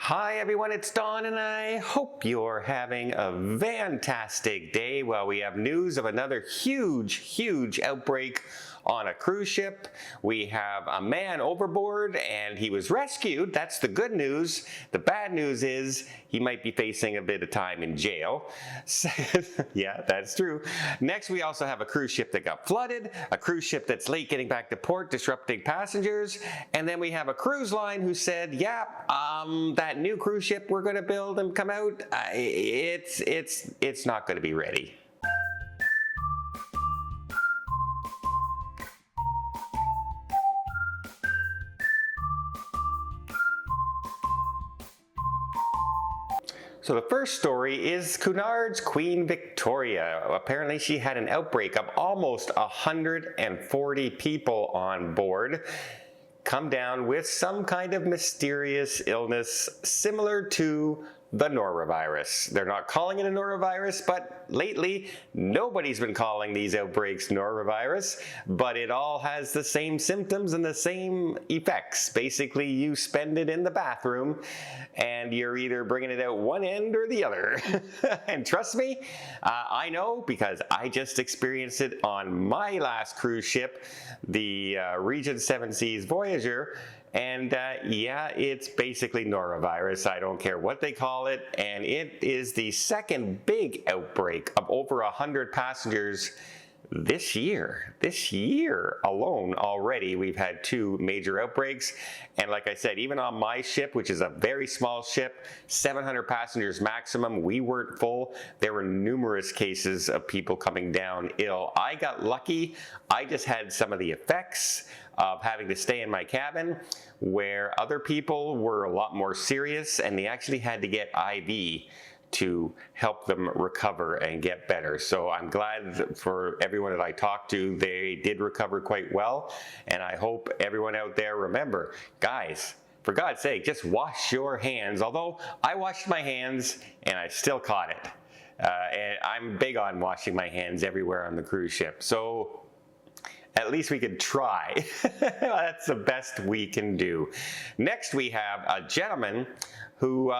Hi everyone, it's Don and I hope you're having a fantastic day. Well, we have news of another huge outbreak on a cruise ship. We have a man overboard and he was rescued. That's the good news. The bad news is he might be facing a bit of time in jail. Yeah, that's true. Next, we also have a cruise ship that got flooded, a cruise ship that's late getting back to port, disrupting passengers, and then we have a cruise line who said, yeah, that new cruise ship we're going to build and come out, it's not going to be ready. So the first story is Cunard's Queen Victoria. Apparently she had an outbreak of almost 140 people on board come down with some kind of mysterious illness similar to the norovirus. They're not calling it a norovirus, but lately nobody's been calling these outbreaks norovirus, but it all has the same symptoms and the same effects. Basically, you spend it in the bathroom and you're either bringing it out one end or the other. And trust me, I know because I just experienced it on my last cruise ship, the Regent Seven Seas Voyager. And yeah, it's basically norovirus. I don't care what they call it. And it is the second big outbreak of over 100 passengers this year. This year alone already, we've had 2 major outbreaks. And like I said, even on my ship, which is a very small ship, 700 passengers maximum, we weren't full. There were numerous cases of people coming down ill. I got lucky. I just had some of the effects of having to stay in my cabin, where other people were a lot more serious and they actually had to get IV to help them recover and get better. So I'm glad for everyone that I talked to, they did recover quite well. And I hope everyone out there, remember, guys, for God's sake, just wash your hands. Although I washed my hands and I still caught it. And I'm big on washing my hands everywhere on the cruise ship. So at least we could try. That's the best we can do. Next, we have a gentleman who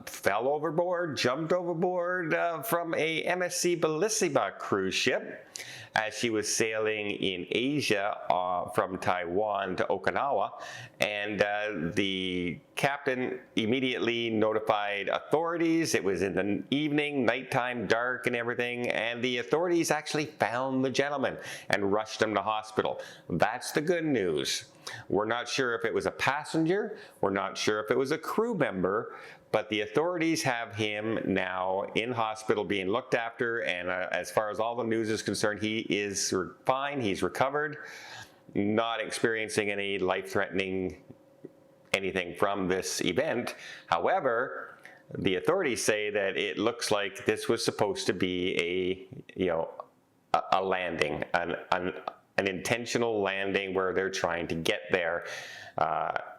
fell overboard, jumped overboard from a MSC Bellissima cruise ship as she was sailing in Asia from Taiwan to Okinawa. And the captain immediately notified authorities. It was in the evening, nighttime, dark and everything. And the authorities actually found the gentleman and rushed him to hospital. That's the good news. We're not sure if it was a passenger. We're not sure if it was a crew member. But the authorities have him now in hospital being looked after, and as far as all the news is concerned, he is fine, he's recovered, not experiencing any life-threatening anything from this event. However, the authorities say that it looks like this was supposed to be a landing, an intentional landing where they're trying to get there.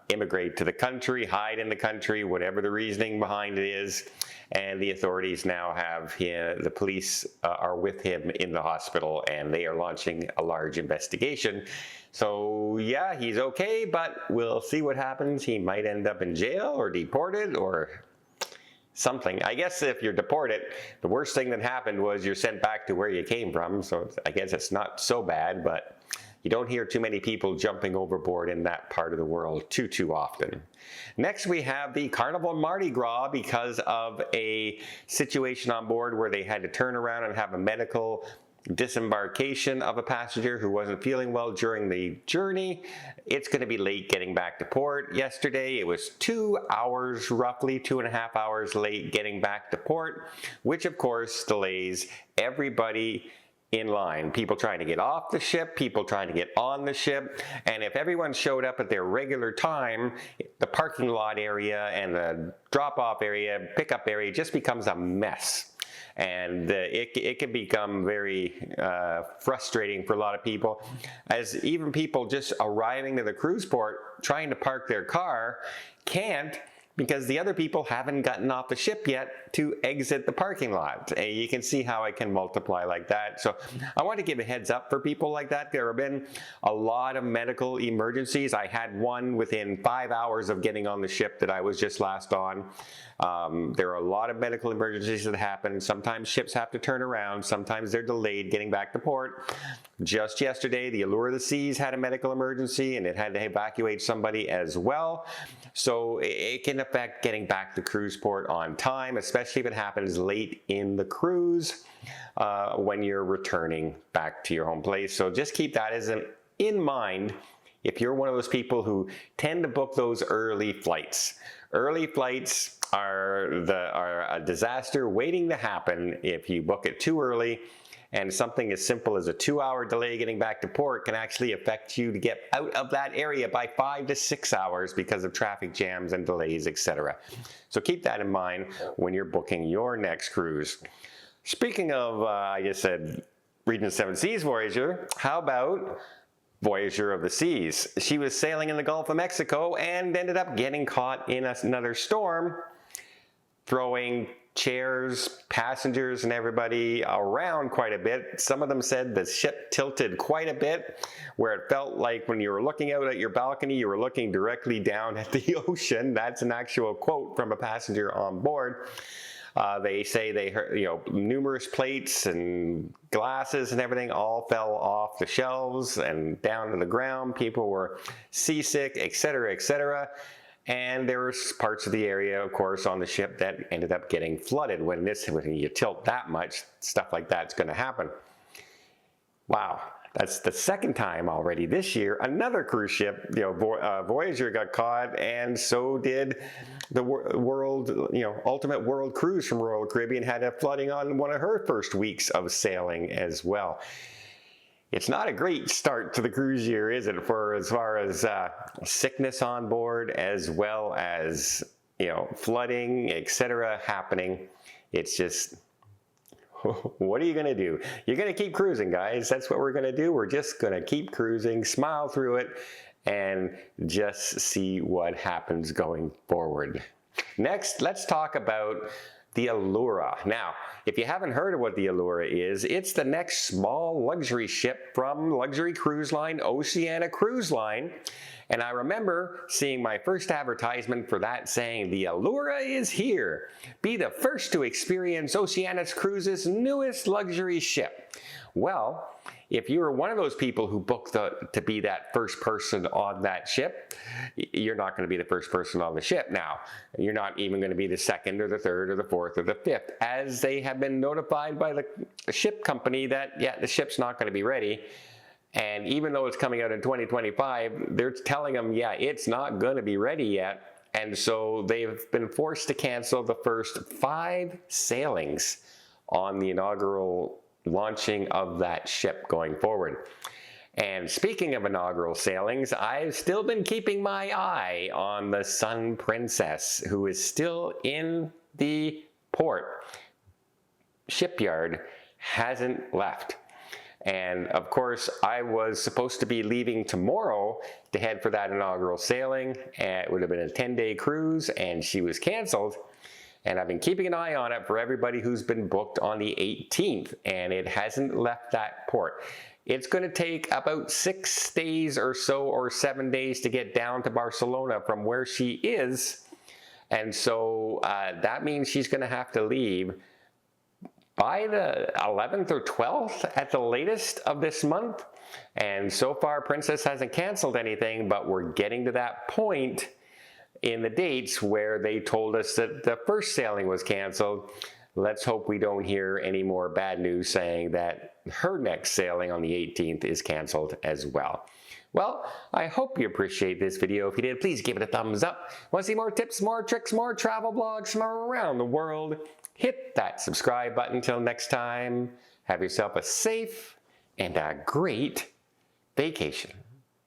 Immigrate to the country, hide in the country, whatever the reasoning behind it is. And the authorities now have him, the police are with him in the hospital, and they are launching a large investigation. So yeah, he's okay, but we'll see what happens. He might end up in jail or deported or something. I guess if you're deported, the worst thing that happened was you're sent back to where you came from. So I guess it's not so bad, but you don't hear too many people jumping overboard in that part of the world too often. Next, we have the Carnival Mardi Gras because of a situation on board where they had to turn around and have a medical disembarkation of a passenger who wasn't feeling well during the journey. It's going to be late getting back to port. Yesterday, it was 2 hours, roughly 2.5 hours late getting back to port, which of course delays everybody in line. People trying to get off the ship, people trying to get on the ship, and if everyone showed up at their regular time, the parking lot area and the drop-off area, pickup area just becomes a mess. And it can become very frustrating for a lot of people, as even people just arriving to the cruise port trying to park their car can't because the other people haven't gotten off the ship yet to exit the parking lot. And you can see how I can multiply like that. So I want to give a heads up for people like that. There have been a lot of medical emergencies. I had one within 5 hours of getting on the ship that I was just last on. There are a lot of medical emergencies that happen. Sometimes ships have to turn around. Sometimes they're delayed getting back to port. Just yesterday, the Allure of the Seas had a medical emergency and it had to evacuate somebody as well. So it can affect getting back to cruise port on time, especially if it happens late in the cruise when you're returning back to your home place. So just keep that in mind if you're one of those people who tend to book those early flights. Early flights are a disaster waiting to happen if you book it too early, and something as simple as a 2-hour delay getting back to port can actually affect you to get out of that area by 5 to 6 hours because of traffic jams and delays, etc. So keep that in mind when you're booking your next cruise. Speaking of, I just said Regent Seven Seas Voyager, how about Voyager of the Seas? She was sailing in the Gulf of Mexico and ended up getting caught in another storm, throwing chairs, passengers, and everybody around quite a bit. Some of them said the ship tilted quite a bit, where it felt like when you were looking out at your balcony, you were looking directly down at the ocean. That's an actual quote from a passenger on board. They say they heard, numerous plates and glasses and everything all fell off the shelves and down to the ground. People were seasick, etc., etc. And there were parts of the area, of course, on the ship that ended up getting flooded. When you tilt that much, stuff like that's going to happen. Wow. That's the second time already this year. Another cruise ship, Voyager got caught, and so did the Ultimate World Cruise from Royal Caribbean had a flooding on one of her first weeks of sailing as well. It's not a great start to the cruise year, is it, for as far as sickness on board, as well as flooding, etc. happening. It's just, what are you going to do? You're going to keep cruising, guys. That's what we're going to do. We're just going to keep cruising, smile through it, and just see what happens going forward. Next, let's talk about the Allura. Now, if you haven't heard of what the Allura is, it's the next small luxury ship from luxury cruise line Oceania Cruise Line. And I remember seeing my first advertisement for that saying, "The Allura is here. Be the first to experience Oceania Cruises' newest luxury ship." Well, if you were one of those people who booked to be that first person on that ship, you're not going to be the first person on the ship now. You're not even going to be the second or the third or the fourth or the fifth, as they have been notified by the ship company that, the ship's not going to be ready. And even though it's coming out in 2025, they're telling them, it's not going to be ready yet. And so they've been forced to cancel the first 5 sailings on the inaugural launching of that ship going forward. And speaking of inaugural sailings, I've still been keeping my eye on the Sun Princess, who is still in the port. Shipyard hasn't left. And of course, I was supposed to be leaving tomorrow to head for that inaugural sailing, and it would have been a 10-day cruise, and she was canceled. And I've been keeping an eye on it for everybody who's been booked on the 18th, and it hasn't left that port. It's going to take about 6 days or so, or 7 days, to get down to Barcelona from where she is. And so that means she's going to have to leave by the 11th or 12th at the latest of this month. And so far, Princess hasn't canceled anything, but we're getting to that point in the dates where they told us that the first sailing was canceled. Let's hope we don't hear any more bad news saying that her next sailing on the 18th is canceled as well. Well, I hope you appreciate this video. If you did, please give it a thumbs up. Want to see more tips, more tricks, more travel blogs from around the world? Hit that subscribe button. Until next time, have yourself a safe and a great vacation.